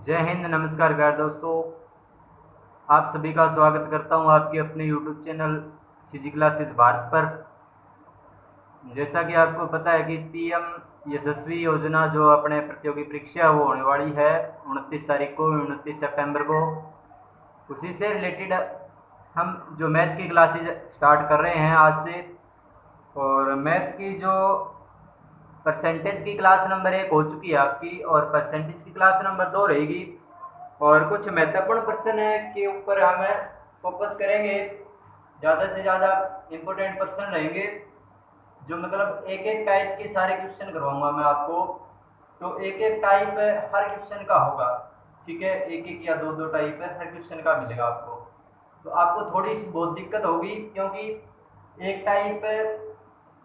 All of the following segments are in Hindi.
जय हिंद, नमस्कार प्यारे दोस्तों। आप सभी का स्वागत करता हूं आपके अपने YouTube channel CG classes Bharat पर। जैसा कि आपको पता है कि पीएम यशस्वी योजना जो अपने प्रतियोगी परीक्षा वो होने वाली है 29 तारीख को, 29 सितंबर को। उसी से रिलेटेड हम जो मैथ की क्लासेज स्टार्ट कर रहे हैं आज से। और मैथ की जो परसेंटेज की क्लास नंबर 1 हो चुकी है आपकी, और परसेंटेज की क्लास नंबर 2 रहेगी। और कुछ महत्वपूर्ण प्रश्न है के ऊपर हम फोकस करेंगे। ज़्यादा से ज़्यादा इम्पोर्टेंट प्रश्न रहेंगे, जो मतलब एक एक टाइप के सारे क्वेश्चन करवाऊंगा मैं आपको। तो एक एक टाइप हर क्वेश्चन का होगा, ठीक है। एक एक या दो दो टाइप हर क्वेश्चन का मिलेगा आपको। तो आपको थोड़ी सी बहुत दिक्कत होगी, क्योंकि एक टाइप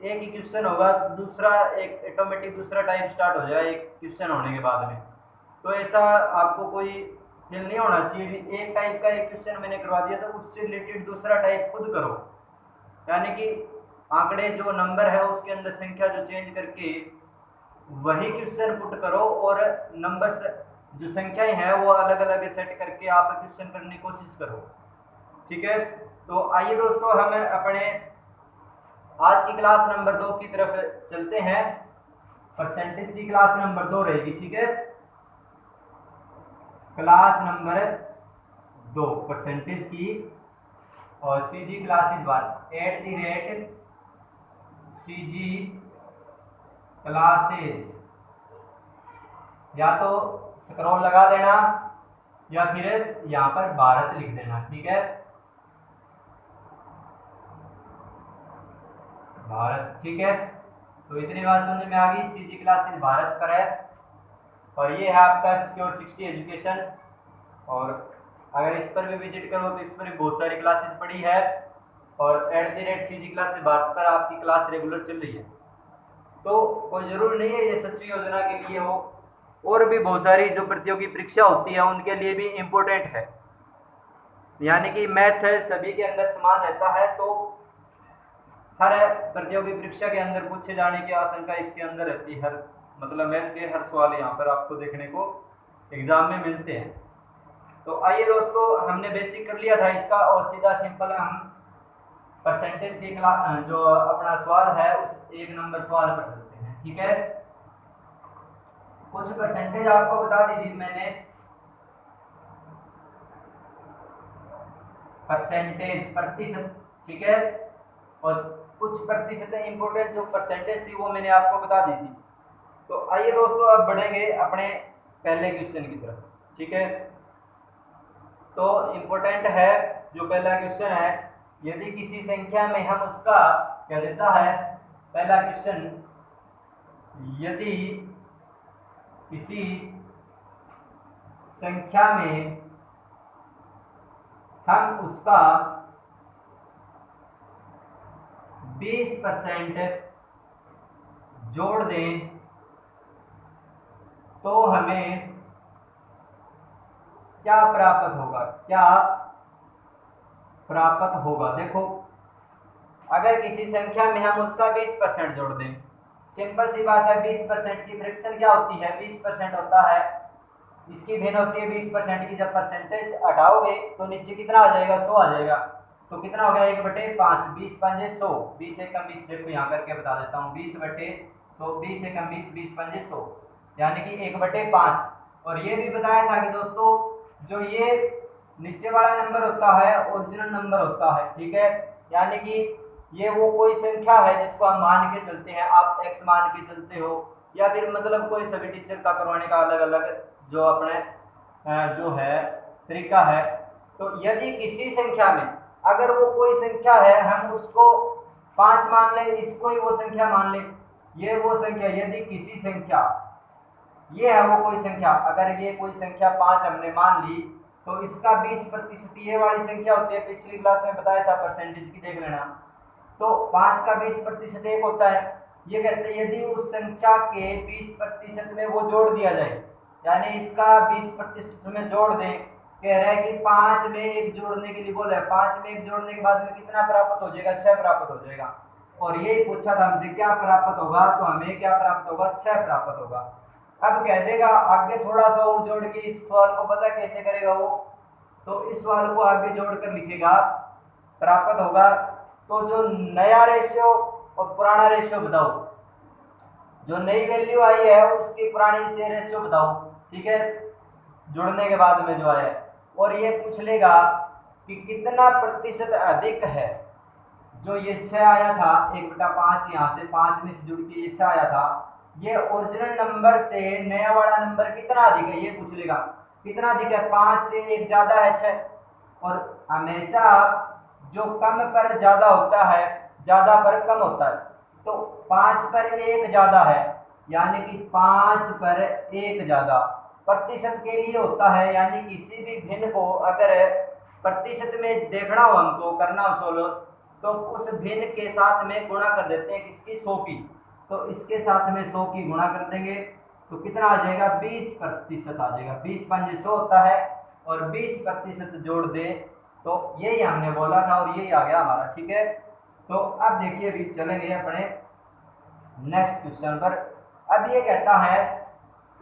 एक ही क्वेश्चन होगा, दूसरा एक ऑटोमेटिक दूसरा टाइप स्टार्ट हो जाए एक क्वेश्चन होने के बाद में। तो ऐसा आपको कोई फील नहीं होना चाहिए। एक टाइप का एक क्वेश्चन मैंने करवा दिया तो उससे रिलेटेड दूसरा टाइप खुद करो, यानी कि आंकड़े जो नंबर है उसके अंदर संख्या जो चेंज करके वही क्वेश्चन पुट करो, और नंबर जो संख्याएं हैं वो अलग अलग सेट करके आप क्वेश्चन करने की कोशिश करो, ठीक है। तो आइए दोस्तों, हम अपने आज की क्लास नंबर 2 की तरफ चलते हैं। परसेंटेज की क्लास नंबर 2 रहेगी, ठीक है। क्लास नंबर 2 परसेंटेज की, और सीजी क्लासेज @ सीजी क्लासेज, या तो स्क्रॉल लगा देना या फिर यहाँ पर भारत लिख देना, ठीक है। भारत, ठीक है। तो इतनी बात समझ में आ गई, सीजी क्लासेज भारत पर है। और ये है आपका सिक्योर 60 एजुकेशन। और अगर इस पर भी विजिट करो तो इस पर भी बहुत सारी क्लासेस पड़ी है, और @ सीजी क्लासेज भारत पर आपकी क्लास रेगुलर चल रही है। तो कोई जरूरी नहीं है यशस्वी योजना के लिए हो, और भी बहुत सारी जो प्रतियोगी परीक्षा होती है उनके लिए भी इम्पोर्टेंट है। यानी कि मैथ है सभी के अंदर समान रहता है, तो हर प्रतियोगी परीक्षा के अंदर पूछे जाने की आशंका इसके अंदर रहती है। हर मतलब मैथ के हर सवाल यहाँ पर आपको देखने को एग्जाम में मिलते हैं। तो आइए दोस्तों, हमने बेसिक कर लिया था इसका, और सीधा सिंपल हम परसेंटेज की क्लास जो अपना सवाल है उस एक नंबर सवाल पर चलते हैं, ठीक है। कुछ परसेंटेज आपको बता दी थी मैंने, परसेंटेज प्रतिशत, ठीक है। और कुछ प्रतिशत इंपोर्टेंट जो परसेंटेज थी वो मैंने आपको बता दी थी। तो आइए दोस्तों, अब बढ़ेंगे अपने पहले क्वेश्चन की तरफ, ठीक है। तो इम्पोर्टेंट है जो पहला क्वेश्चन है, यदि किसी संख्या में हम उसका क्या देता है, पहला क्वेश्चन, यदि किसी संख्या में हम उसका 20% जोड़ दें तो हमें क्या प्राप्त होगा, क्या प्राप्त होगा। देखो, अगर किसी संख्या में हम उसका 20% जोड़ दें, सिंपल सी बात है, 20% की फ्रैक्शन क्या होती है, 20% होता है, इसकी भिन्न होती है 20% की। जब परसेंटेज हटाओगे तो नीचे कितना आ जाएगा, 100 आ जाएगा। तो कितना हो गया, 1/5, 20 पंजे 100, 20 एकम 20, देखो यहाँ करके बता देता हूँ, 20/100, 20 एकम 20, 20 पंजे 100, यानी कि 1/5। और ये भी बताया था कि दोस्तों, जो ये नीचे वाला नंबर होता है ओरिजिनल नंबर होता है, ठीक है। यानी कि ये वो कोई संख्या है जिसको हम मान के चलते हैं, आप x मान के चलते हो, या फिर मतलब कोई सभी टीचर का करवाने का अलग अलग जो अपने जो है तरीका है। तो यदि किसी संख्या में अगर वो कोई संख्या है, हम उसको 5 मान ले, इसको ही वो संख्या मान ले, ये वो संख्या, यदि किसी संख्या, ये है वो कोई संख्या, अगर ये कोई संख्या 5 हमने मान ली, तो इसका 20% ये वाली संख्या होती है, पिछली क्लास में बताया था परसेंटेज की, देख लेना। तो 5 का 20% एक होता है। ये कहते हैं यदि उस संख्या के 20% में वो जोड़ दिया जाए, यानी इसका 20% में जोड़ दें, कह रहा है कि 5 में 1 जोड़ने के लिए बोला है, 5 में 1 जोड़ने के बाद में कितना प्राप्त हो जाएगा, 6 प्राप्त हो जाएगा। और ये पूछा था हमसे क्या प्राप्त होगा, तो हमें क्या प्राप्त होगा, 6 प्राप्त होगा। अब कह देगा आगे थोड़ा सा और जोड़ के, इस सवाल को पता कैसे करेगा वो, तो इस सवाल को आगे जोड़कर लिखेगा, प्राप्त होगा। तो जो नया रेशियो और पुराना रेशियो बताओ, जो नई वैल्यू आई है उसकी पुरानी से रेशियो बताओ, ठीक है, जुड़ने के बाद में जो आया है। और ये पूछ लेगा कि कितना प्रतिशत अधिक है, जो ये 6 आया था 1/5, यहाँ से 5 में से जुड़ के ये 6 आया था, ये ओरिजिनल नंबर से नया वाला नंबर कितना अधिक है, ये पूछ लेगा। कितना अधिक है, 5 से 1 ज्यादा है 6। और हमेशा जो कम पर ज्यादा होता है, ज्यादा पर कम होता है, तो 5 पर 1 ज्यादा है, यानी कि 5 पर 1 ज्यादा प्रतिशत के लिए होता है। यानी किसी भी भिन्न को अगर प्रतिशत में देखना हो, हमको करना हो सोल्व, तो उस भिन्न के साथ में गुणा कर देते हैं, किसकी, 100 की। तो इसके साथ में 100 की गुणा कर देंगे तो कितना आ जाएगा, 20% आ जाएगा। 20×5 100 होता है, और 20% जोड़ दे तो यही हमने बोला था और यही आ गया हमारा, ठीक है। तो अब देखिए अभी चलेंगे अपने नेक्स्ट क्वेश्चन पर। अब ये कहता है,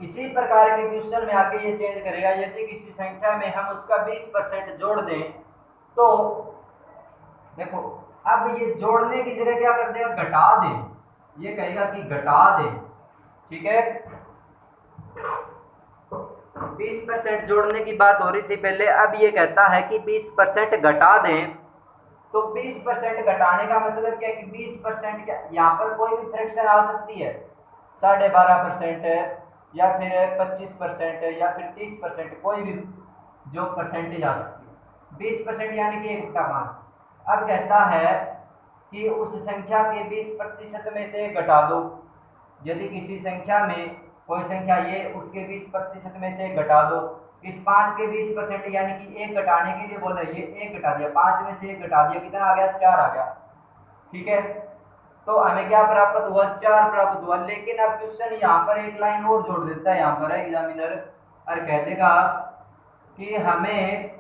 इसी प्रकार के क्वेश्चन में आगे ये चेंज करेगा, यदि किसी संख्या में हम उसका 20% जोड़ दें, तो देखो अब ये जोड़ने की जगह क्या कर देगा, घटा दें। ये कहेगा कि घटा दें, ठीक है। 20% जोड़ने की बात हो रही थी पहले, अब ये कहता है कि 20% घटा दें। तो 20% घटाने का मतलब क्या है कि 20% क्या, यहाँ पर कोई भी फ्रैक्शन आ सकती है, 12.5% या फिर 25% या फिर 30%, कोई भी जो परसेंटेज आ सकती है। 20% यानी कि 1/5। अब कहता है कि उस संख्या के 20% में से घटा दो। यदि किसी संख्या में कोई संख्या ये, उसके 20% में से घटा दो। इस 5 के 20% यानी कि 1 घटाने के लिए बोल रही है, 1 घटा दिया, 5 में से 1 घटा दिया, कितना आ गया, 4 आ गया, ठीक है। तो हमें क्या प्राप्त हुआ, 4 प्राप्त हुआ। लेकिन अब क्वेश्चन यहाँ पर एक लाइन और जोड़ देता है यहाँ पर एग्जामिनर, और कह देगा कि हमें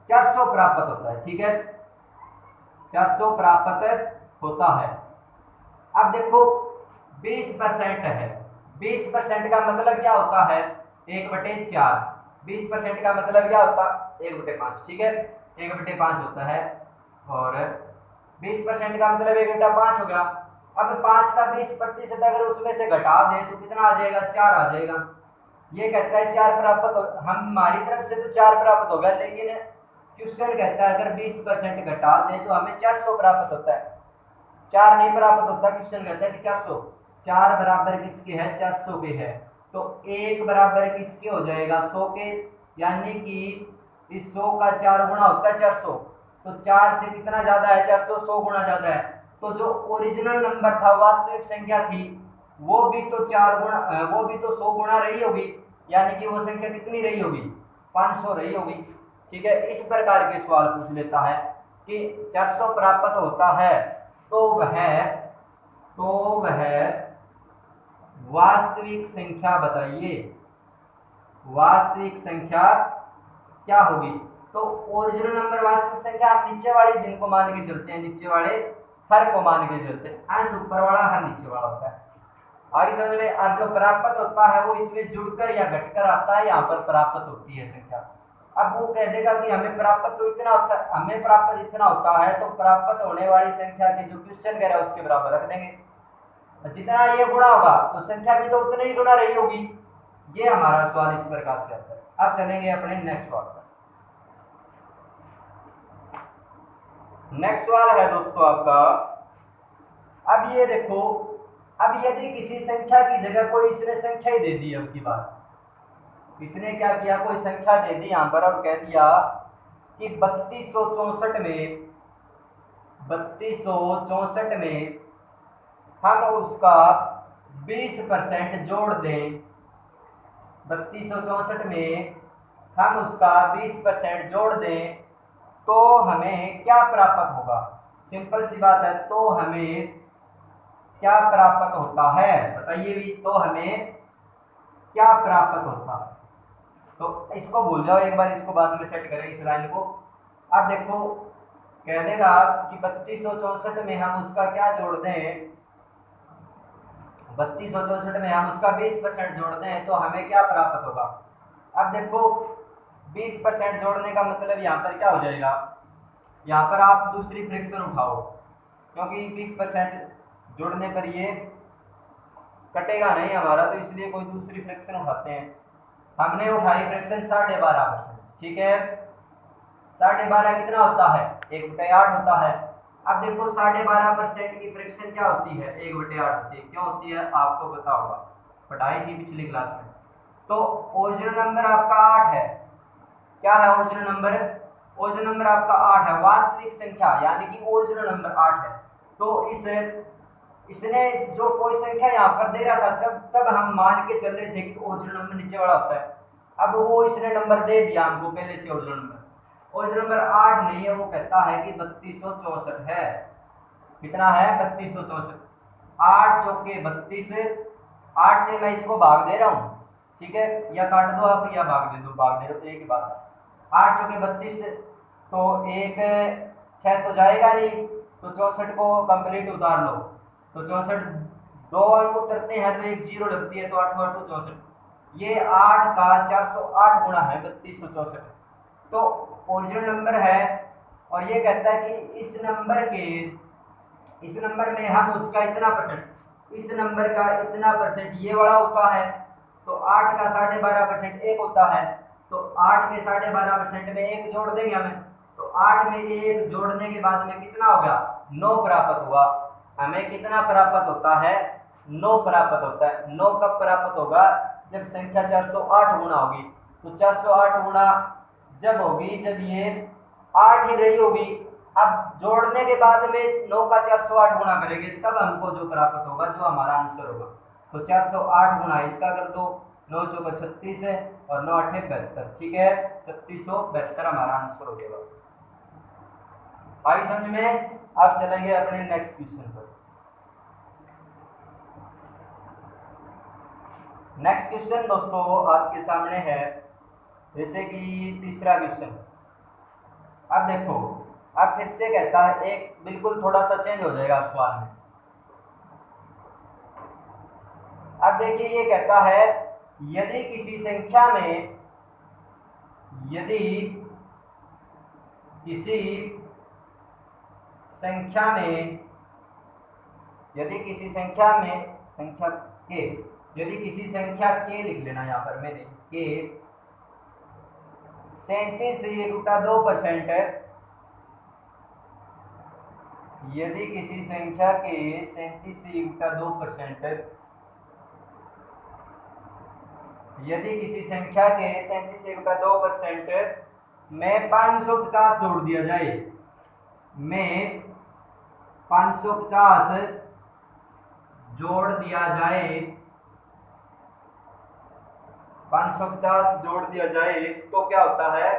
400 प्राप्त होता है, ठीक है, 400 प्राप्त होता है। अब देखो 20% है, 20% का मतलब क्या होता है, 1/4। 20% का मतलब क्या होता है, 1/5, ठीक है, 1/5 होता है। और 20% का मतलब 1/5 हो गया। अब 5 का 20% अगर उसमें से घटा दें तो कितना आ जाएगा, 4 आ जाएगा। ये कहता है 4 प्राप्त हो, हमारी तरफ से तो 4 प्राप्त होगा, लेकिन क्वेश्चन कहता है अगर 20% घटा दें तो हमें 400 प्राप्त होता है। 4 नहीं प्राप्त होता, क्वेश्चन कहता है कि 400। 4 बराबर किसके है, 400 के है। तो 1 बराबर किसके हो जाएगा, 100 के, यानी कि इस 100 का 4 गुना होता है 400। तो 4 से कितना ज्यादा है, 400, 100 गुना ज्यादा है। तो जो ओरिजिनल नंबर था, वास्तविक संख्या थी, वो भी तो 4 गुना, वो भी तो 100 गुना रही होगी, यानी कि वो संख्या कितनी रही होगी, 500 रही होगी, ठीक है। इस प्रकार के सवाल पूछ लेता है कि 400 प्राप्त होता है, तो वह वास्तविक संख्या बताइए, वास्तविक संख्या क्या होगी। तो ओरिजिनल नंबर वास्तविक संख्या, हम नीचे वाले दिन को मान के चलते हैं, नीचे वाले हर को मान के चलते हैं, अंश ऊपर वाला हर नीचे वाला होता है। आगे समझ में। और जो प्राप्त होता है वो इसमें जुड़कर या घटकर आता है, यहाँ पर प्राप्त होती है संख्या। अब वो कह देगा कि हमें प्राप्त तो इतना होता है, हमें प्राप्त इतना होता है, तो प्राप्त होने वाली संख्या के जो क्वेश्चन कह रहा है उसके बराबर रख देंगे। जितना ये गुणा होगा तो संख्या भी तो उतनी ही गुणा रही होगी। ये हमारा सवाल इस प्रकार से आता है। अब चलेंगे अपने नेक्स्ट सवाल पर। नेक्स्ट सवाल है दोस्तों आपका, अब ये देखो, अब यदि किसी संख्या की जगह कोई इसने संख्या ही दे दी, अब की बात, इसने क्या किया, कोई संख्या दे दी यहां पर और कह दिया कि 3264 में हम उसका 20% जोड़ दें। 3264 में हम उसका 20% जोड़ दें तो हमें क्या प्राप्त होगा। सिंपल सी बात है, तो हमें क्या प्राप्त होता है बताइए भी, तो हमें क्या प्राप्त होता है। तो इसको भूल जाओ एक बार, इसको बाद में सेट करें इस लाइन को। अब देखो कह देगा कि 3264 में हम उसका क्या जोड़ दें, 3264 में हम उसका 20% जोड़ दें तो हमें क्या प्राप्त होगा। अब देखो 20% जोड़ने का मतलब यहाँ पर क्या हो जाएगा, यहाँ पर आप दूसरी फ्रैक्शन उठाओ, क्योंकि 20% जोड़ने पर ये कटेगा नहीं हमारा, तो इसलिए कोई दूसरी फ्रैक्शन उठाते हैं। हमने उठाई फ्रैक्शन 12.5%, ठीक है। 12.5 कितना होता है, 1/8 होता है। अब देखो 12.5% की फ्रैक्शन क्या होती है, 1/8 होती है। क्यों होती है आपको पता होगा, पढ़ाई थी पिछली क्लास में। तो ओरिजिनल नंबर आपका 8 है। क्या है ओरिजिनल नंबर, ओरिजिनल नंबर आपका 8 है, वास्तविक संख्या यानी कि ओरिजिनल नंबर 8 है। तो इसने जो कोई संख्या यहाँ पर दे रहा था, जब तब हम मान के चल रहे थे कि ओरिजिनल नंबर नीचे वाला होता है। अब वो इसने नंबर दे दिया हमको पहले से, ओरिजिनल नंबर 8 नहीं है, वो कहता है कि 3264 है। कितना है, 3264। 8 चौके 32, 8 से मैं इसको भाग दे रहा हूँ, ठीक है, या काट दो आप या भाग दे दो, भाग दे दो तो एक ही बात है। 8 चौके 32, तो एक 6 तो जाएगा नहीं, तो 64 को कंप्लीट उतार लो, तो 64 दो अंक उतरते हैं तो एक जीरो लगती है, तो 8 8 64। ये 8 का 408 गुणा है 3264, तो ओरिजिनल नंबर है। और ये कहता है कि इस नंबर में हम उसका इतना परसेंट, इस नंबर का इतना परसेंट ये वाला होता है, तो 8 का 12.5% एक होता है, तो 8 के 12.5% में एक जोड़ देंगे हमें, तो 8 में एक जोड़ने के बाद में कितना हो गया, 9 प्राप्त हुआ। हमें कितना प्राप्त होता है, 9 प्राप्त होता है। 9 कब प्राप्त होगा, जब संख्या 408 गुणा होगी। तो 408 गुणा जब होगी, जब ये 8 ही रही होगी, अब जोड़ने के बाद में 9 का 408 गुणा करेंगे, तब हमको जो प्राप्त होगा, जो हमारा आंसर होगा। तो 408 गुणा इसका कर दो, 9 चौका 36 है और 9 8 72, ठीक है, 3672 हमारा आंसर हो जाएगा। आई समझ में। अब चलेंगे अपने नेक्स्ट क्वेश्चन पर। नेक्स्ट क्वेश्चन दोस्तों आपके सामने है, जैसे कि तीसरा क्वेश्चन। अब देखो, अब फिर से कहता है, एक बिल्कुल थोड़ा सा चेंज हो जाएगा सवाल में। अब देखिए ये कहता है, यदि किसी संख्या में, यदि किसी संख्या में, यदि किसी संख्या में, संख्या के, यदि किसी संख्या के लिख लेना यहाँ पर मैंने, के 37.2% है, यदि किसी संख्या के 37.2%, यदि किसी संख्या के 37.2% में 550 जोड़ दिया जाए, में 550 जोड़ दिया जाए, 550 जोड़ दिया जाए तो क्या होता है,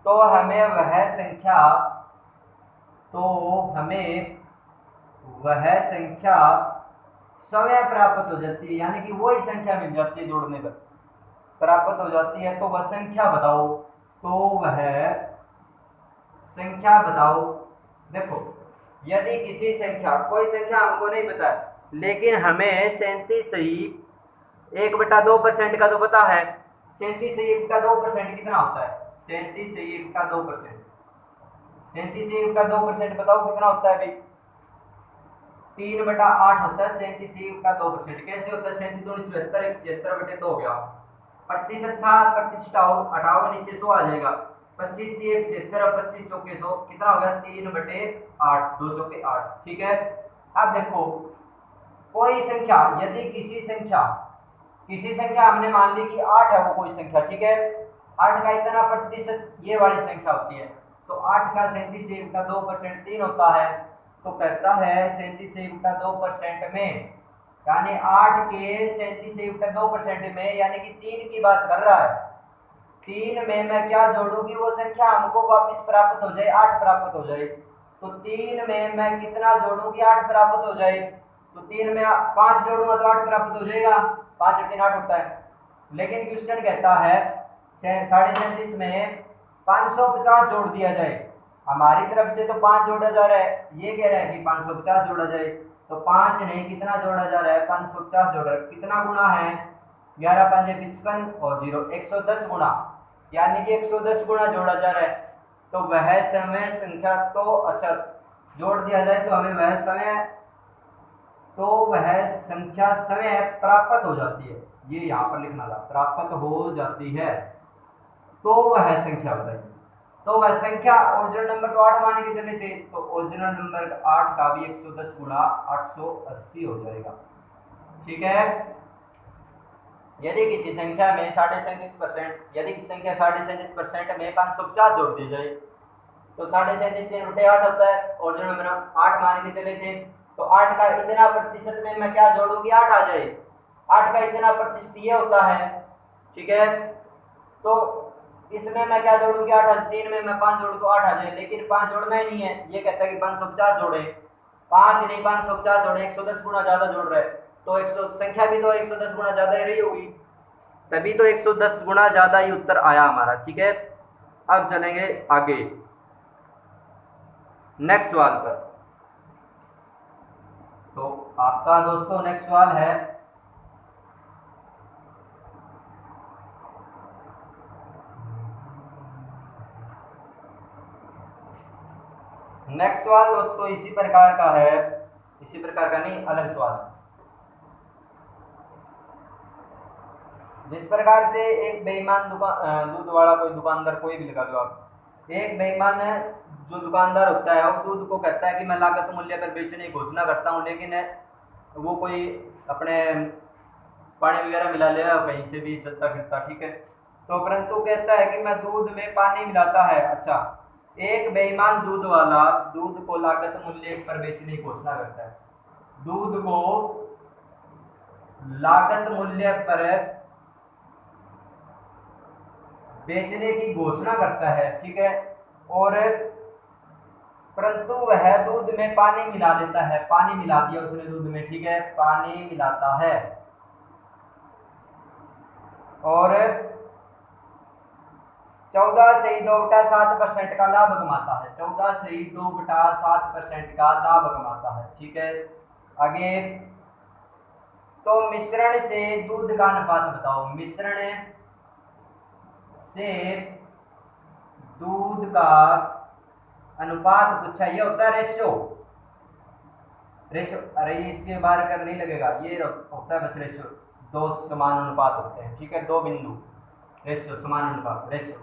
तो हमें वह संख्या स्वयं प्राप्त हो जाती है, यानी कि वही संख्या मिल जाती है, जोड़ने पर प्राप्त हो जाती है। तो वह संख्या बताओ, तो वह संख्या बताओ। देखो, यदि किसी संख्या, कोई संख्या हमको नहीं पता, लेकिन हमें 37.2% का तो पता है। 37.2% कितना होता है, 37.2%, 37.2% बताओ कितना होता है भाई, 3/8 होता है 37.2%। कैसे होता है, 37 दूनी 74, 74/2 हो गया। प्रतिशत था, प्रतिशत हटाओगे नीचे 100 आ जाएगा, 25 थी 75 और 25 चौके 100, कितना हो गया 3/8, 2 चौके 8, ठीक है। अब देखो, कोई संख्या, यदि किसी संख्या हमने मान ली कि 8 है वो कोई संख्या, ठीक है, 8 का इतना प्रतिशत ये वाली संख्या होती है, तो 8 का 37.2% 3 होता है। तो कहता है 37.2% में, यानी 8 के 37.2% में, यानी कि 3 की बात कर रहा है, 3 में मैं क्या जोड़ू कि वो संख्या हमको वापस प्राप्त हो जाए, 8 प्राप्त हो जाए। तो 3 में मैं कितना जोड़ू कि 8 प्राप्त हो जाए, तो 3 में 5 जोड़ूंगा तो 8 प्राप्त हो जाएगा, 5 3 8 होता है। लेकिन क्वेश्चन कहता है 37.5 में 550 जोड़ दिया जाए, हमारी तरफ से तो 5 जोड़ा जा रहा है, ये कह रहा है कि 550 जोड़ा जाए। तो 5 नहीं, कितना जोड़ा जा रहा है, 550 जोड़ा। कितना गुना है, 11 पंजे 55 और 0 110 गुना, यानी कि 110 गुना जोड़ा जा रहा है। तो वह समय संख्या, तो अच्छा जोड़ दिया जाए तो हमें वह समय, तो वह संख्या समय प्राप्त हो जाती है। ये यहाँ पर लिखना था, प्राप्त हो जाती है। तो वह संख्या बताइए। तो वह संख्या, ओरिजिनल नंबर तो 8 मान के चले थे, तो ओरिजिनल नंबर 8 का भी 110 गुणा 880 हो जाएगा। ठीक है। यदि किसी संख्या में 37.5%, यदि किसी संख्या 37.5% में 550 जोड़ दी जाए तो 37.5 होता है, ओरिजिनल नंबर 8 मान के चले थे। तो 8 का इतना प्रतिशत में मैं क्या जोड़ूंगी, 8 आ जाए। 8 का इतना प्रतिशत ये होता है। ठीक है। तो इसमें मैं क्या जोड़ूंगी, 8 3 में मैं 5 जोड़ू तो 8 आ जाए, लेकिन 5 जोड़ना ही नहीं है। ये कहता है कि 550 जोड़े, 5 नहीं 550 जोड़े, 110 गुना ज्यादा जोड़ रहे हैं। तो 100 संख्या भी तो 110 गुना ज्यादा ही रही होगी, तभी तो 110 गुना ज्यादा ही उत्तर आया हमारा। ठीक है। अब चलेंगे आगे नेक्स्ट सवाल पर। तो आपका दोस्तों नेक्स्ट सवाल है, नेक्स्ट सवाल दोस्तों इसी प्रकार का है, इसी प्रकार का नहीं, अलग सवाल है। जिस प्रकार से एक बेईमान दूध वाला कोई दुकानदार, कोई भी लगा दो आप, एक बेईमान जो दुकानदार होता है वो दूध को कहता है कि मैं लागत मूल्य पर बेचने की घोषणा करता हूँ, लेकिन वो कोई अपने पानी वगैरह मिला ले कहीं से भी चलता फिरता। ठीक है। तो परंतु कहता है कि मैं दूध में पानी मिलाता है। अच्छा, एक बेईमान दूध वाला दूध को लागत मूल्य पर बेचने की घोषणा करता है, दूध को लागत मूल्य पर बेचने की घोषणा करता है। ठीक है। और परंतु वह दूध में पानी मिला देता है, पानी मिला दिया उसने दूध में। ठीक है, पानी मिलाता है और 14 से 2/7% का लाभ कमाता है, 14 से 2/7% का लाभ कमाता है। ठीक है। आगे, तो मिश्रण से दूध का अनुपात बताओ, मिश्रण से दूध का अनुपात पूछा, ये होता है रेशियो। रेशियो, अरे इसके बाहर कर नहीं लगेगा, ये होता है बस रेशियो। दो समान अनुपात होते हैं। ठीक है, दो बिंदु, रेशियो, समान अनुपात, रेशियो।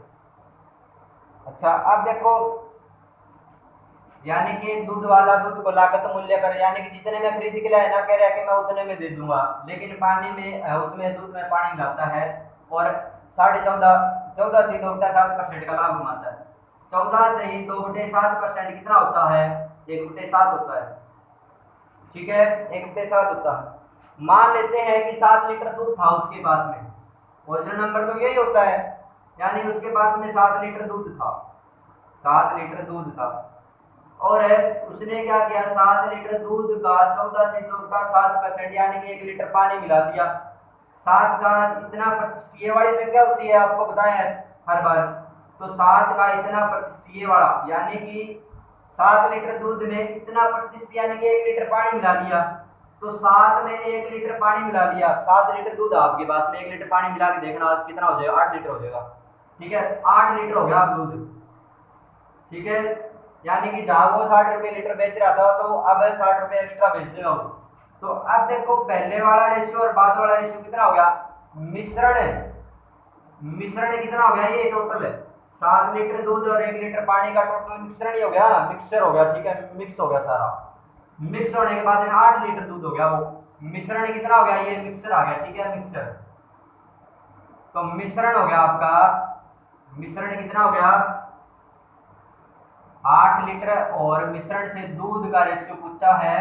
अच्छा, अब देखो, यानी कि दूध वाला दूध को लागत मूल्य पर, यानी कि जितने में खरीद के लाए ना, कह रहा है कि मैं उतने में दे दूंगा, लेकिन पानी में उसमें दूध में पानी मिलाता है और 14.5 से 2/7% का लाभ कमाता है। 14 से 2/7% कितना होता है, 1/7 होता है। ठीक है, 1/7 होता है। मान लेते हैं कि 7 लीटर दूध था उसके पास में, ओरिजिनल नंबर तो यही होता है, यानी उसके पास में 7 लीटर दूध था, 7 लीटर दूध था। और उसने क्या किया, 7 लीटर दूध का 14 से 2/7% यानी कि 1 लीटर पानी मिला दिया। 7 का इतना प्रतिशत, ये वाली संख्या होती है, आपको बताया है हर बार। तो 7 का इतना प्रतिशत ये वाला, यानी कि 7 लीटर दूध में इतना प्रतिशत, यानी कि 1 लीटर पानी मिला दिया। तो 7 में 1 लीटर पानी मिला दिया, 7 लीटर दूध आपके पास में 1 लीटर पानी मिला के देखना कितना हो जाएगा, 8 लीटर हो जाएगा। ठीक है, 8 लीटर हो गया दूध। ठीक है, यानी कि जहां वो 60 रुपए लीटर बेच रहा था, तो अब 60 रुपए एक्स्ट्रा बेच देगा वो। तो अब देखो, पहले वाला रेशियो और बाद वाला रेशियो कितना हो गया, मिश्रण, मिश्रण कितना हो गया, ये टोटल है 7 लीटर दूध और 1 लीटर पानी का टोटल मिश्रण ही हो गया, मिक्सचर हो गया। ठीक है, मिक्स हो गया सारा, मिक्स होने के बाद में 8 लीटर दूध हो गया, वो मिश्रण कितना हो गया, ये मिक्सचर आ गया। ठीक है, मिक्सचर, तो मिश्रण हो गया आपका, मिश्रण कितना हो गया, 8 लीटर। और मिश्रण से दूध का रेशियो पूछा है,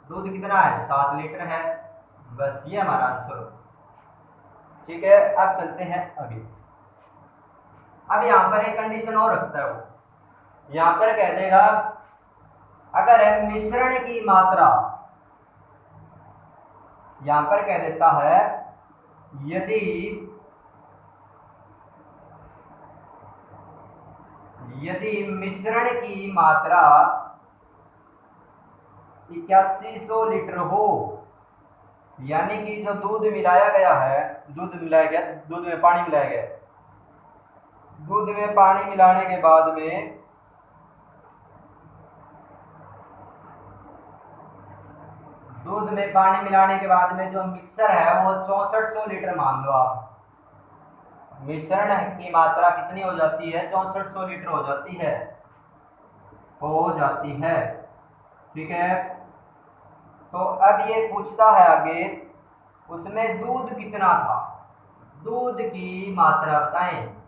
दूध कितना है, 7 लीटर है। बस ये हमारा आंसर। ठीक है, अब चलते हैं अभी। अब यहां पर एक कंडीशन और रखता है वो, यहां पर कह देगा अगर मिश्रण की मात्रा, यहां पर कह देता है यदि मिश्रण की मात्रा 8100 लीटर हो, यानी कि जो दूध मिलाया गया है, दूध में पानी मिलाया गया है, दूध में पानी मिलाने के बाद में जो मिक्सर है वो 6400 लीटर मान लो आप। मिश्रण की मात्रा कितनी हो जाती है? 6400 लीटर हो जाती है। ठीक है। तो अब ये पूछता है आगे, उसमें दूध कितना था, दूध की मात्रा बताएं।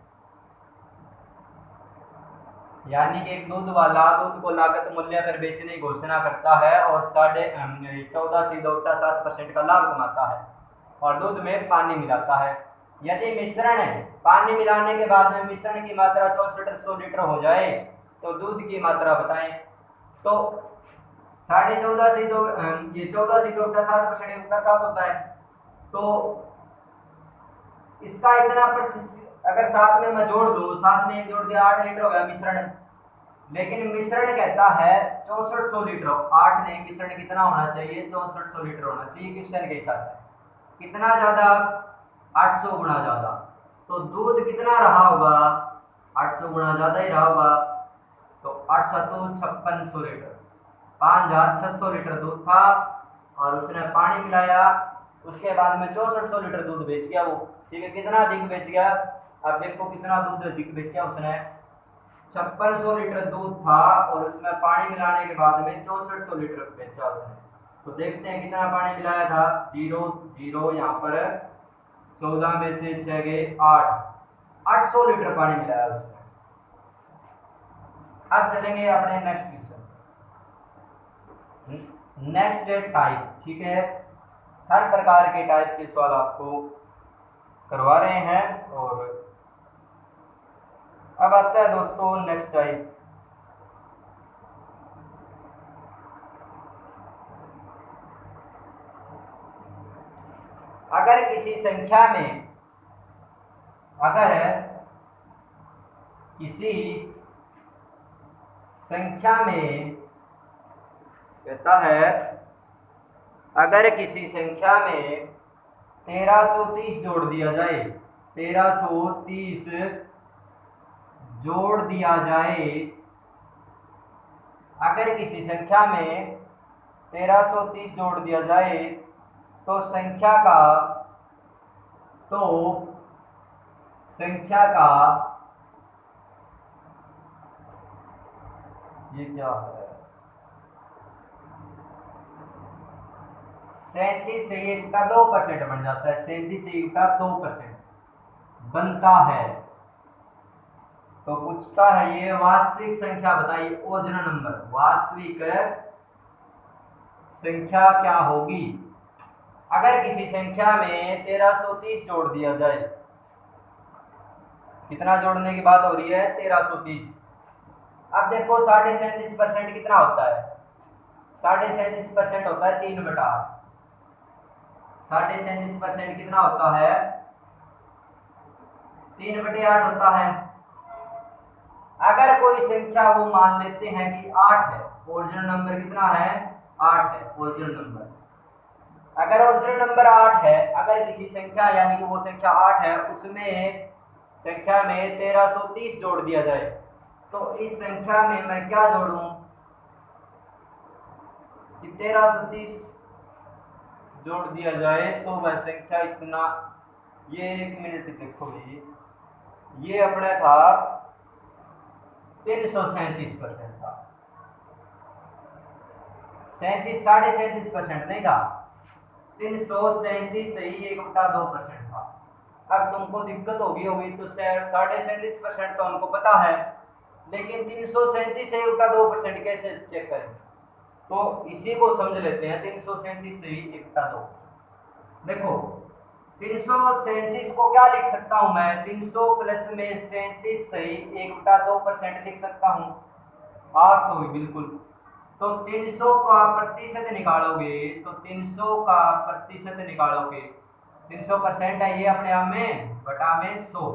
यानी कि एक दूध वाला दूध को लागत मूल्य पर बेचने की घोषणा करता है और 14.7% का लाभ कमाता है और दूध में पानी मिलाता है। यदि मिश्रण है, पानी मिलाने के बाद में मिश्रण की मात्रा 6400 लीटर हो जाए तो दूध की मात्रा बताएं। तो 14.5 से दो, ये 14 से 2.7% 7 होता है। तो इसका इतना प्रतिशत अगर साथ में मैं जोड़ दूं, साथ में जोड़ दिया 8 लीटर हो गया मिश्रण। लेकिन मिश्रण कहता है 6400 लीटर, 8 ने मिश्रण कितना होना चाहिए? 6400 लीटर होना चाहिए क्वेश्चन के हिसाब से। कितना ज्यादा? 800 गुना ज्यादा। तो दूध कितना रहा होगा? 800 गुना ज्यादा ही रहा होगा। तो 8 7 5600 लीटर, 5600 लीटर दूध था और उसने पानी मिलाया, उसके बाद में 6400 लीटर दूध बेच गया वो। ठीक है, कितना अधिक बेच गया? अब देखो कितना दूध अधिक बेचा उसने। 5600 लीटर दूध था और उसमें पानी मिलाने के बाद में 6400 लीटर बेचा उसने। तो देखते हैं कितना पानी मिलाया था। 0 0 यहाँ पर 14 में से 6 गए 8, 800 लीटर पानी मिलाया उसने। अब चलेंगे अपने नेक्स्ट क्वेश्चन। Next type. ठीक है, हर प्रकार के टाइप के सवाल आपको करवा रहे हैं। और अब आता है दोस्तों नेक्स्ट टाइप। अगर किसी संख्या में कहता है, अगर किसी संख्या में 1330 जोड़ दिया जाए, 1330 जोड़ दिया जाए, अगर किसी संख्या में 1330 जोड़ दिया जाए तो संख्या का ये क्या है? 37 से 1/2% बन जाता है। 37 से 1/2% बनता है। तो पूछता है ये वास्तविक संख्या बताइए, ओरिजिनल नंबर, वास्तविक संख्या क्या होगी? अगर किसी संख्या में 1330 जोड़ दिया जाए, कितना जोड़ने की बात हो रही है? 1330। अब देखो 37.5% कितना होता है? 37.5% होता है 3/8। 37.5% कितना होता है? 3/8 होता है। अगर कोई संख्या वो मान लेते हैं कि 8 है, ओरिजिनल नंबर कितना है? 8 है ओरिजिनल नंबर। अगर ओरिजिनल नंबर 8 है, अगर किसी संख्या यानी कि वो संख्या 8 है, उसमें संख्या में 1330 जोड़ दिया जाए, तो इस संख्या में मैं क्या जोड़ूं कि 1330 जोड़ दिया जाए तो वह संख्या इतना, ये 1 मिनट देखो भाई, ये अपना था 337% था। 37.5% नहीं था, 337 से ही 1/2% था। अब तुमको दिक्कत होगी तो 37.5% तो हमको पता है, लेकिन 337 से 1/2% कैसे चेक करें? तो इसी को समझ लेते हैं। 337 से 1/2, देखो 337 को क्या लिख सकता हूं मैं? 300 प्लस में 37 से 1/2% लिख सकता हूं। आप तो बिल्कुल। तो 300 का प्रतिशत निकालोगे, तो 300 का प्रतिशत निकालोगे, 300% है ये अपने आप में, बटा में 100,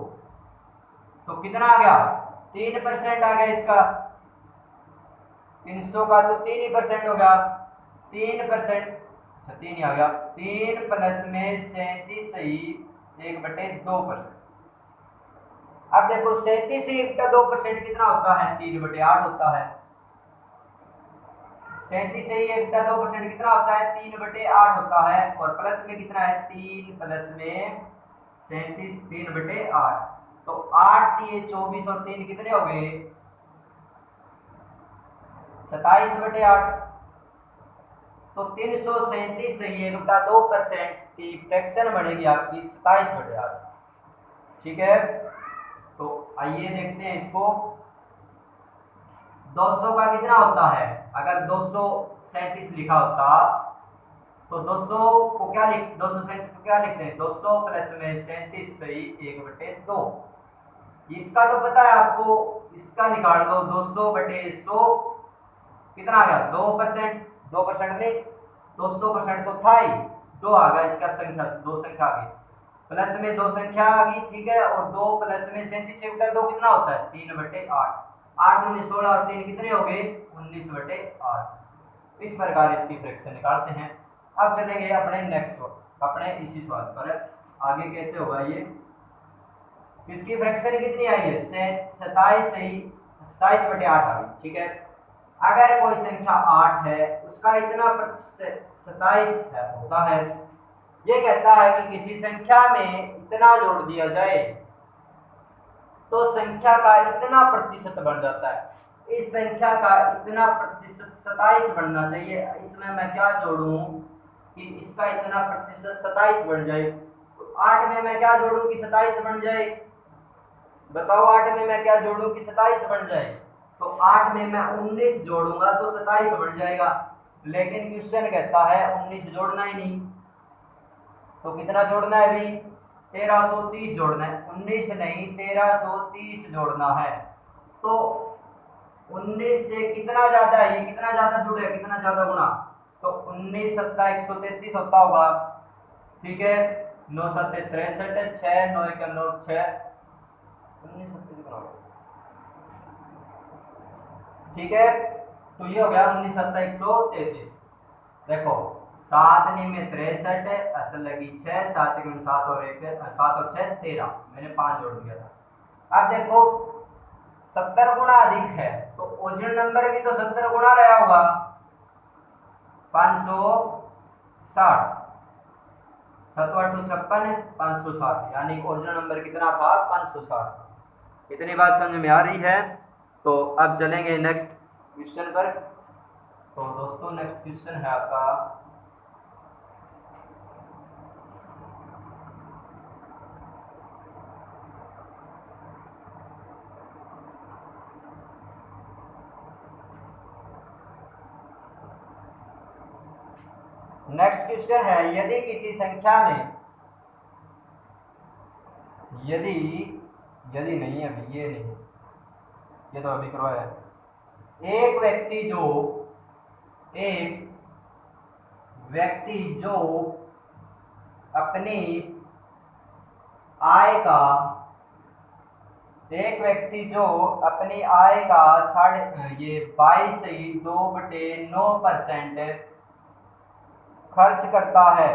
तो कितना आ गया? 3% आ गया इसका, 300 का तो 3% हो गया, 3%, अच्छा 3 ही आ गया, 3 प्लस में 37 सही 1/2%। अब देखो 37 से 1/2% कितना होता है, 3/8 होता है। 37 से 1/2% कितना होता है, 3/8 होता है। और प्लस में कितना है, 3 प्लस में 37 3/8, तो 8 ये 24 और 3 कितने हो गए, 27/8। तो 337 से 1/2% की फ्रैक्शन बढ़ेगी आपकी 27/8। ठीक है, तो आइए देखते हैं इसको। 200 का कितना होता है, अगर 237 लिखा होता तो 200 को क्या 237 को क्या लिखते हैं, 200 प्लस में 37 सही 1/2। इसका तो पता है आपको, इसका निकाल दो, 200/100 कितना आ गया, 2%, 2% नहीं 200% तो था ही, 2 आ गया इसका संख्या, 2 संख्या आ गई, प्लस में 2 संख्या आ गई। ठीक है, और 2 प्लस में 37 से 2 कितना होता है, 3/8, 8 19 16 और 3 कितने हो गए, 19/8। इस प्रकार इसकी फ्रैक्शन निकालते हैं। अब चलेंगे अपने नेक्स्ट अपने इसी सवाल पर, आगे कैसे होगा ये। इसकी फ्रैक्शन कितनी आई है, 27 से 27/8 आ गई। ठीक है, अगर कोई संख्या 8 है उसका इतना प्रतिशत 27 होता है, ये कहता है कि किसी संख्या में इतना जोड़ दिया जाए तो संख्या का इतना प्रतिशत बढ़ जाता है। इस संख्या का इतना प्रतिशत 27 बढ़ना चाहिए, इसमें मैं क्या जोड़ूं कि इसका इतना प्रतिशत 27 बढ़ जाए। तो 8 में मैं क्या जोड़ूं कि 27 बन जाए, बताओ 8 में मैं क्या जोड़ूं कि 27 बन जाए। तो 8 में मैं 19 जोड़ूंगा तो 27 बन जाएगा, लेकिन क्वेश्चन कहता है 19 जोड़ना ही नहीं, तो कितना जोड़ना है अभी, 1330 जोड़ना है, 19 नहीं 1330 जोड़ना है। तो 19 से कितना ज्यादा है, ये कितना ज्यादा जुड़े, कितना ज्यादा गुना, तो 19 सत्ता 133 होता होगा। ठीक है, 9 सत्ते 63, 6 9 1 9 6, 19 सत्ते कितना होगा, ठीक है, तो ये हो गया 19 सत्ता 133। देखो 7 में 63, असल लगी 6, 7 के 7 और 1 7 और 6 13, मैंने 5 जोड़ दिया था। अब देखो 70 गुना अधिक है, तो ओरिजिनल नंबर भी तो 70 गुना रहा होगा, 560, 7 8 56 560, यानी ओरिजिनल नंबर कितना था, 560। इतनी बात समझ में आ रही है। तो अब चलेंगे नेक्स्ट क्वेश्चन पर। तो दोस्तों नेक्स्ट क्वेश्चन है आपका, नेक्स्ट क्वेश्चन है, यदि किसी संख्या में, यदि यदि नहीं अभी ये नहीं, ये तो अभी करवाया है। एक व्यक्ति जो अपनी आय का, एक व्यक्ति जो अपनी आय का 22.2% खर्च करता है,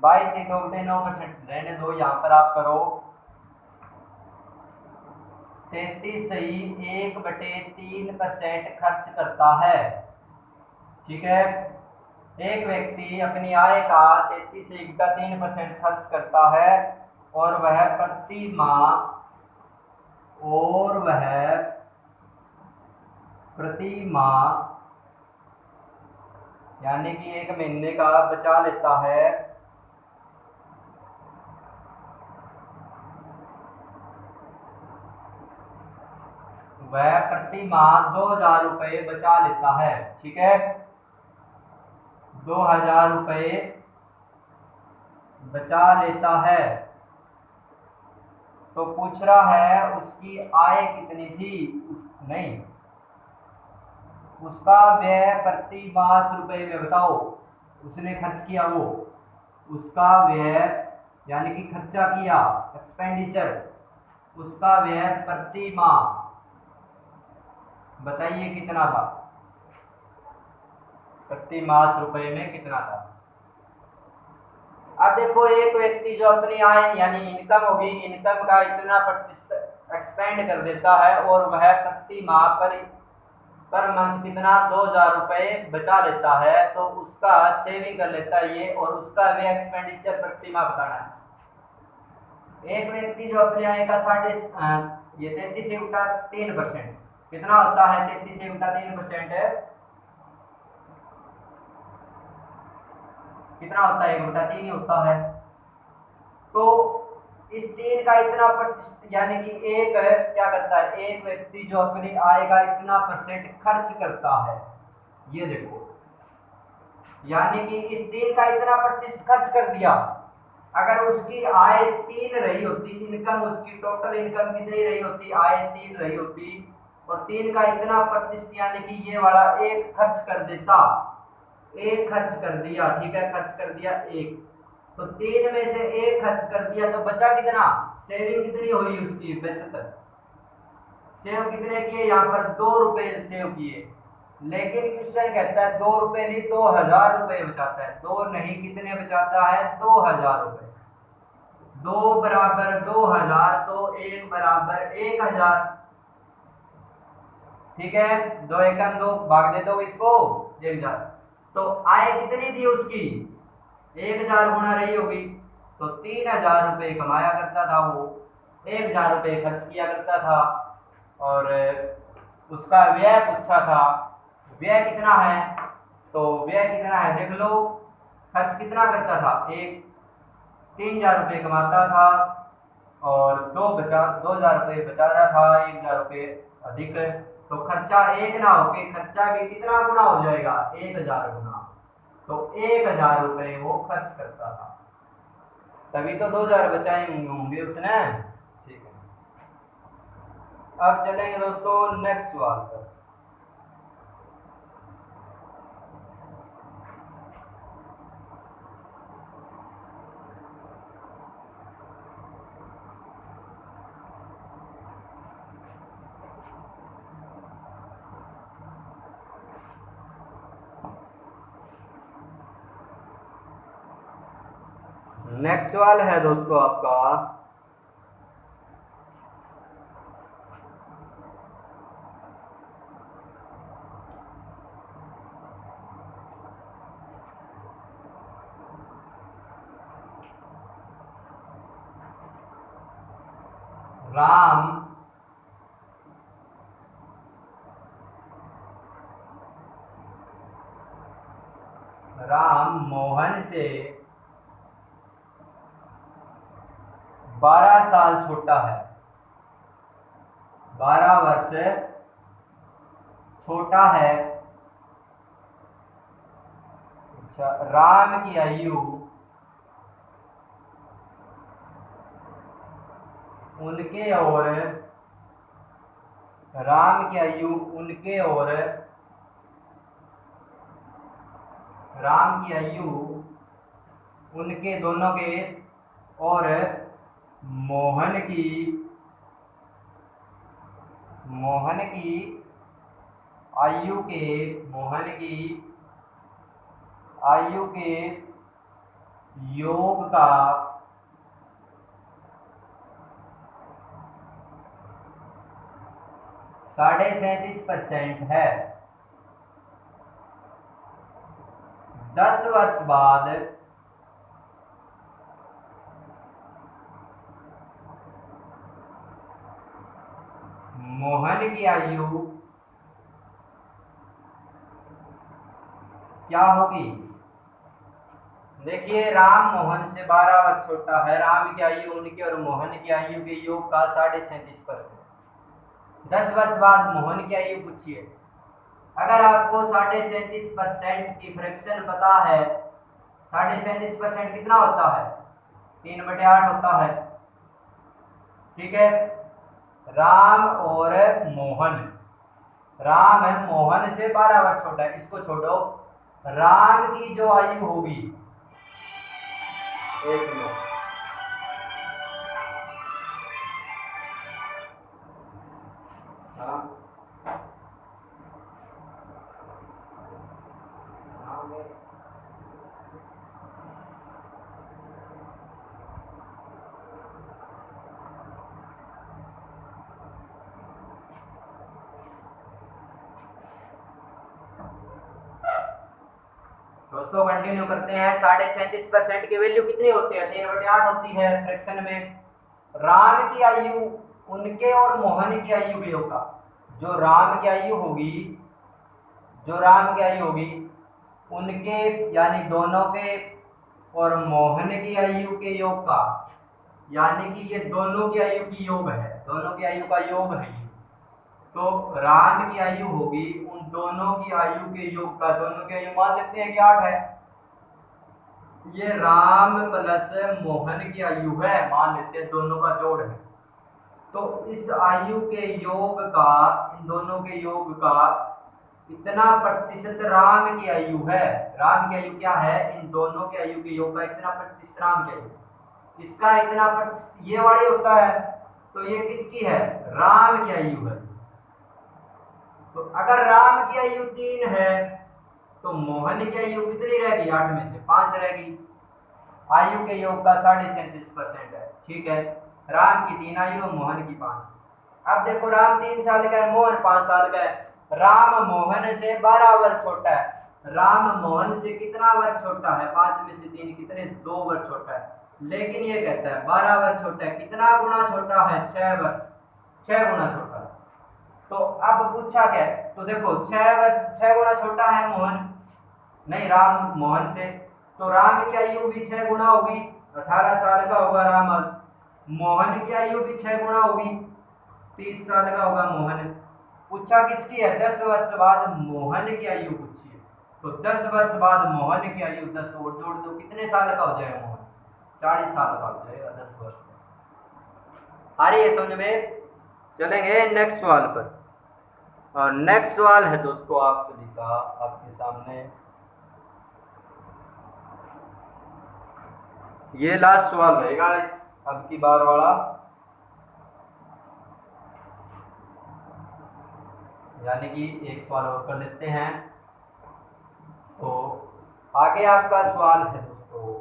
22.2% रहने दो, यहाँ पर आप करो 33.1/3% खर्च करता है। ठीक है, एक व्यक्ति अपनी आय का 33.1/3% खर्च करता है और वह प्रति माह यानी कि 1 महीने का बचा लेता है वह प्रति माह 2000 रुपये बचा लेता है। ठीक है, 2000 रुपये बचा लेता है। तो पूछ रहा है उसकी आय कितनी थी, नहीं, उसका व्यय प्रति माह रुपए में, बताओ उसने खर्च किया, वो उसका व्यय यानी कि खर्चा किया, एक्सपेंडिचर, उसका व्यय प्रति माह बताइए कितना था, प्रति मास रुपए में कितना था। अब देखो एक व्यक्ति जो अपनी आय यानी इनकम होगी, इनकम का इतना प्रतिशत एक्सपेंड कर देता है और वह प्रति माह पर मंथ कितना 2,000 रुपए बचा लेता है, तो उसका सेविंग कर लेता है ये, और उसका वे एक्सपेंडिचर प्रति माह बताना है। एक व्यक्ति जो अपनी आय का 33/3% कितना होता है, 33/3% है कितना होता है, 1/3 ही होता है। तो इस 3 का इतना प्रतिशत यानी कि एक क्या करता है, एक व्यक्ति जो अपनी आय का इतना परसेंट खर्च करता है, ये देखो, यानी कि इस 3 का इतना प्रतिशत खर्च कर दिया। अगर उसकी आय 3 रही होती, इनकम उसकी टोटल इनकम कितनी रही होती, आय 3 रही होती, और 3 का इतना प्रतिशत यानी कि ये वाला एक खर्च कर देता, एक खर्च कर दिया, ठीक है, खर्च कर दिया एक, तो 3 में से एक खर्च कर दिया, तो बचा कितना, सेविंग कितनी हुई उसकी, बचत सेव कितने किए, यहाँ पर 2 रुपए सेव किए, लेकिन क्वेश्चन कहता है 2 रुपए नहीं 2,000 रुपए बचाता है, 2 नहीं कितने बचाता है, 2,000 रुपए, 2 बराबर 2,000 तो 1 बराबर 1,000, ठीक है, 2 एकम 2 भाग दे दो इसको 1,000, तो आय कितनी थी उसकी 1,000 गुना रही होगी, तो 3,000 रुपये कमाया करता था वो, 1,000 रुपये खर्च किया करता था, और उसका व्यय पूछा था, व्यय कितना है, तो व्यय कितना है देख लो, खर्च कितना करता था, 3,000 रुपये कमाता था, और 2,000 रुपये बचा रहा था, 1,000 रुपये अधिक, तो खर्चा एक ना होके खर्चा भी कितना गुना हो जाएगा, 1,000 गुना, तो 1,000 रुपये वो खर्च करता था, तभी तो 2,000 बचाए होंगे उसने, ठीक है। अब चलेंगे दोस्तों नेक्स्ट सवाल पर। नेक्स्ट सवाल है दोस्तों आपका, राम मोहन से 12 साल छोटा है, 12 वर्ष छोटा है, अच्छा, राम की आयु उनके और राम की आयु उनके और राम की आयु उनके दोनों के और मोहन की आयु के योग का 37.5% है। 10 वर्ष बाद मोहन की आयु क्या होगी, देखिए राम मोहन से 12 वर्ष छोटा है, राम की आयु उनकी और मोहन की आयु के योग का 37.5%, 10 वर्ष बाद मोहन की आयु पूछिए। अगर आपको 37.5% की फ्रैक्शन पता है, 37.5% कितना होता है, 3/8 होता है, ठीक है। राम और मोहन, राम है मोहन से 12 वर्ष छोटा है, इसको छोड़ो, राम की जो आयु होगी, एक मिनट, दोस्तों कंटिन्यू करते हैं। 37.5% की वैल्यू कितनी होती है? 3/8 होती है फ्रैक्शन में। राम की आयु उनके और मोहन की आयु के योग का, जो राम की आयु होगी, जो राम की आयु होगी उनके यानी दोनों के और मोहन की आयु के योग का, यानी कि ये दोनों की आयु की योग है, दोनों की आयु का योग है ये। तो राम की आयु होगी उन दोनों की आयु के योग का, दोनों की आयु मान लेते हैं कि 8 है। ये राम प्लस मोहन की आयु है, मान लेते हैं दोनों का जोड़ है। तो इस आयु के योग का, इन दोनों के योग का इतना प्रतिशत राम की आयु है। राम की आयु क्या है? इन दोनों के आयु के योग का इतना प्रतिशत राम की आयु, इसका इतना प्रतिशत ये वाली होता है। तो ये किसकी है? राम की आयु है। तो अगर राम की आयु 3 है तो मोहन की आयु कितनी रहेगी? 8 में से 5 रहेगी। आयु के योग का 37.5% है। ठीक है, राम की 3 आयु, मोहन की 5। अब देखो राम 3 साल का है, मोहन 5 साल का है। राम मोहन से 12 वर्ष छोटा है। राम मोहन से कितना वर्ष छोटा है? 5 में से 3 कितने? 2 वर्ष छोटा है। लेकिन ये कहता है 12 वर्ष छोटा है। कितना गुना छोटा है? 6 वर्ष, 6 गुना छोटा है। तो अब पूछा क्या है? तो देखो 6 गुना छोटा है मोहन, नहीं राम मोहन से, तो राम की आयु भी 6 गुना होगी, 18 साल का होगा राम। मोहन की आयु भी 6 गुना होगी, 30 साल का होगा मोहन। पूछा किसकी है? 10 वर्ष बाद मोहन की आयु पूछी है। तो 10 वर्ष बाद मोहन की आयु 10 और जोड़ दो, कितने साल का हो जाएगा मोहन? 40 साल का हो जाएगा 10 वर्ष में। आ रही है समझ में? चलेंगे नेक्स्ट सवाल पर। और नेक्स्ट सवाल है दोस्तों आप सभी का, आपके सामने ये लास्ट सवाल रहेगा इस अब की बार वाला, यानी कि एक सवाल और कर लेते हैं। तो आगे आपका सवाल है दोस्तों,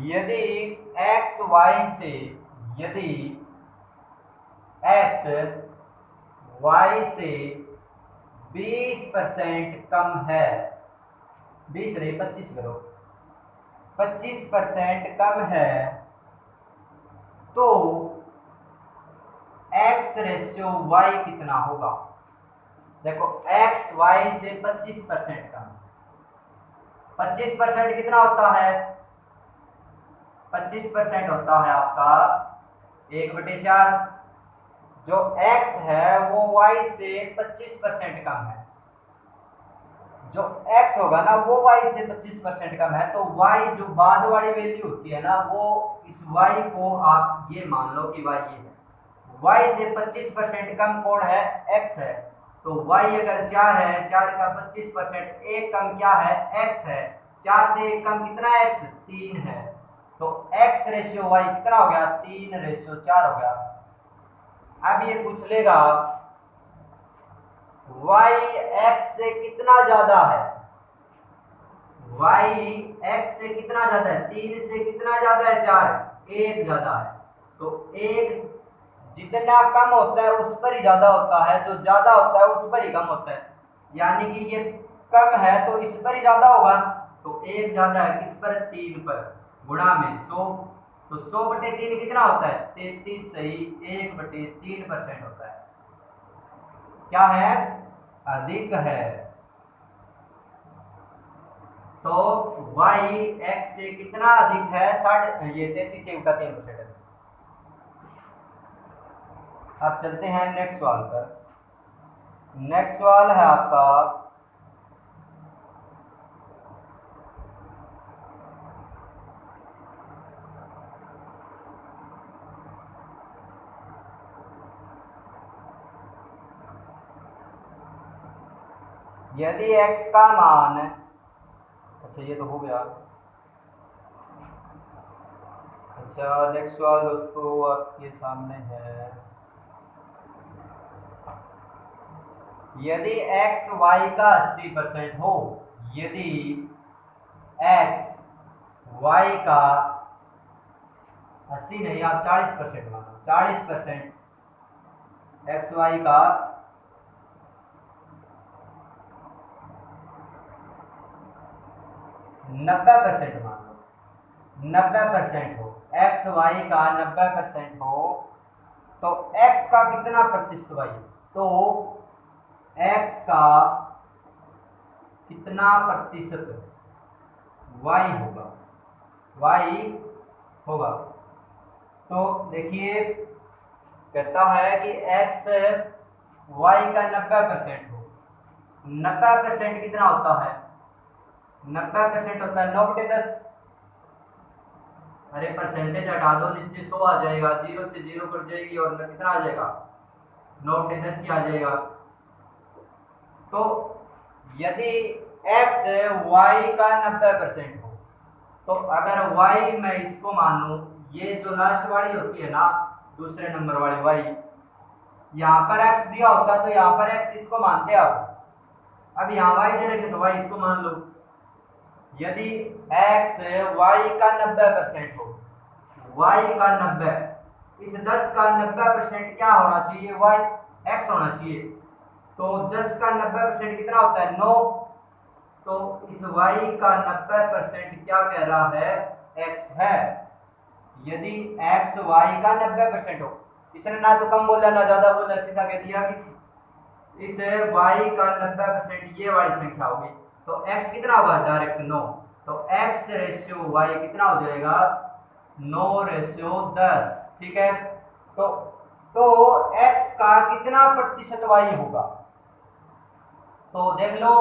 यदि एक्स वाई से, यदि एक्स वाई से 20% कम है, 20 नहीं 25 करो, 25% कम है, तो x रेशियो y कितना होगा? देखो x y से 25% कम, 25% कितना होता है? 25% होता है आपका 1/4। जो x है वो y से 25% कम है, जो x होगा ना वो y से 25% कम है। तो y जो बाद वाली वैल्यू होती है ना, वो इस y को आप ये मान लो कि y ये है। y से 25% कम कौन है? x है। तो y अगर 4 है, 4 का 25%, एक कम क्या है? x है। 4 से एक कम कितना है? x 3 है। तो x रेशियो y कितना हो गया? 3/4 हो गया। अब ये पूछ लेगा y x से कितना ज्यादा है? y x से कितना ज्यादा है? 3 से कितना ज्यादा है? 4, 1 ज्यादा है। तो 1 जितना कम होता है उस पर ही ज्यादा होता है, जो ज्यादा होता है उस पर ही कम होता है। यानी कि ये कम है तो इस पर ही ज्यादा होगा। तो 1 ज्यादा है किस पर? 3 पर, गुणा में 100। तो 100/3 कितना होता है? 33 सही 1/3% होता है। क्या है? अधिक है। तो y x से कितना अधिक है? 33 से उल्टा 3% है। अब चलते हैं नेक्स्ट सवाल पर। नेक्स्ट सवाल है आपका, यदि x का मान, अच्छा ये तो हो गया। अच्छा नेक्स्ट सवाल दोस्तों आपके सामने है, यदि x y का 80% हो, यदि x y का 80 नहीं आप 40% मानो, 40% x y का 90% मान लो, 90% हो, एक्स वाई का 90% हो, तो एक्स का कितना प्रतिशत वाई? तो एक्स का कितना प्रतिशत वाई होगा? वाई होगा। तो देखिए कहता है कि एक्स वाई का 90% हो। 90% कितना होता है? 90% होता है 9/10। अरे परसेंटेज हटा दो, नीचे 100 आ जाएगा, 0 से 0 कट जाएगी और कितना आ जाएगा? 9/10 ही आ जाएगा। तो यदि x y का 90% हो, तो अगर y मैं इसको मान लूं, ये जो लास्ट वाली होती है ना, दूसरे नंबर वाली y, यहाँ पर x दिया होता तो यहाँ पर x इसको मानते आप। अब यहाँ y दे रखे तो y इसको मान लो। यदि x y का 90% हो, y का 90, इस 10 का 90% क्या होना चाहिए? y x होना चाहिए। तो 10 का 90% कितना होता है? 9। तो इस y का 90% क्या कह रहा है? x है। यदि x y का 90% हो, इसने ना तो कम बोला ना ज्यादा बोला, सीधा कह दिया कि इस y का 90% ये वाली संख्या होगी। तो x कितना होगा? डायरेक्ट 9। तो x रेशियो y कितना हो जाएगा? 9/10। ठीक है। तो x का कितना प्रतिशत y होगा? तो देख लो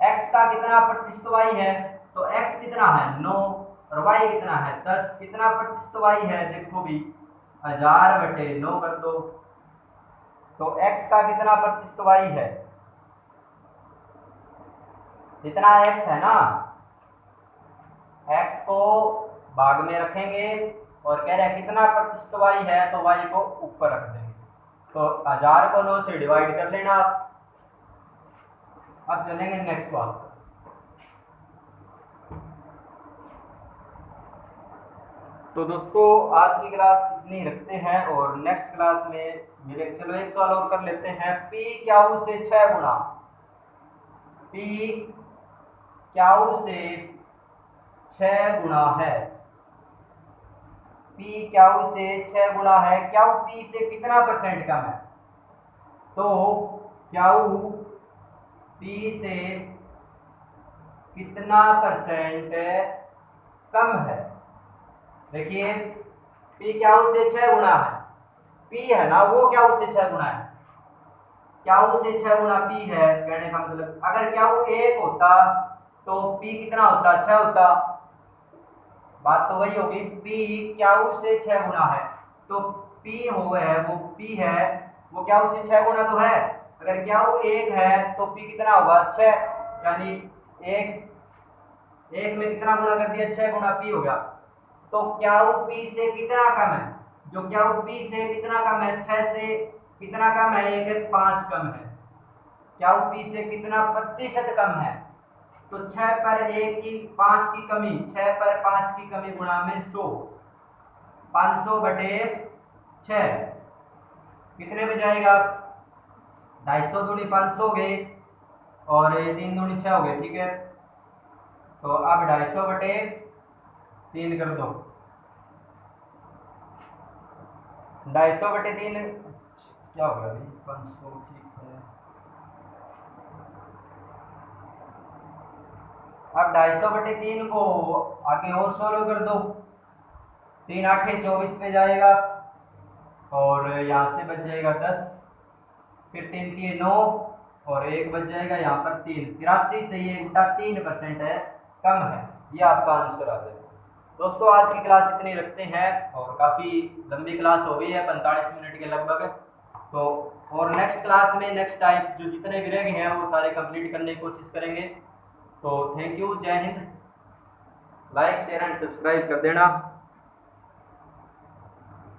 x का कितना प्रतिशत y है। तो x कितना है? 9 और y कितना है? 10। कितना प्रतिशत y है? देखो भी 1000/9 कर दो। तो x का कितना प्रतिशत y है? इतना x है ना, x को भाग में रखेंगे और कह रहे हैं कितना प्रतिशत y है, तो y को ऊपर रख देंगे। तो 1000 को 9 से डिवाइड कर लेना आप। अब चलेंगे नेक्स्ट बात। तो दोस्तों आज की क्लास इतनी रखते हैं और नेक्स्ट क्लास में मिले। चलो एक सवाल और कर लेते हैं। p क्याऊ से 6 गुना, p क्याऊ से 6 गुना है, p क्याऊ से 6 गुना है, क्याऊ p से कितना परसेंट कम है? तो क्याऊ p से कितना परसेंट कम है? देखिए p क्याऊ से 6 गुना है, p है ना वो क्याऊ से 6 गुना है, क्याऊ से 6 गुना p है। कहने का मतलब अगर क्याऊ 1 होता तो p कितना होता? 6 होता। बात तो वही होगी, p क्याऊ से 6 गुना है, तो p हो गया वो p है वो क्याऊ से 6 गुना तो है। अगर क्याऊ 1 है तो p कितना होगा? 6। यानी एक में कितना गुना कर दिया? 6 गुना p हो गया। तो क्याऊ p से कितना कम है? जो क्याऊ p से कितना कम है? 6 से कितना कम है? 1 5 कम है। क्याऊ p से कितना प्रतिशत कम है? तो 6 पर 1 की 5 की कमी, 6 पर 5 की कमी गुणा में 100, 500/6 कितने में जाएगा? 250 दूनी 500 हो गए और 3 दूनी 6 हो गए। ठीक है। तो अब 250/3 कर दो। 250/3 क्या होगा? 500। ठीक है। अब 250/3 को आगे और 16 कर दो। 3 8 24 पे जाएगा और यहाँ से बच जाएगा 10, फिर 3 3 9 और 1 बच जाएगा यहाँ पर 3। 83 से ये उल्टा 3% है, कम है। ये आपका आंसर आ जाएगा। दोस्तों आज की क्लास इतनी रखते हैं और काफ़ी लंबी क्लास हो गई है, 45 मिनट के लगभग। तो और नेक्स्ट क्लास में नेक्स्ट टाइप जो जितने भी रह गए हैं वो सारे कंप्लीट करने की कोशिश करेंगे। तो थैंक यू, जय Hind. Like share and subscribe कर देना।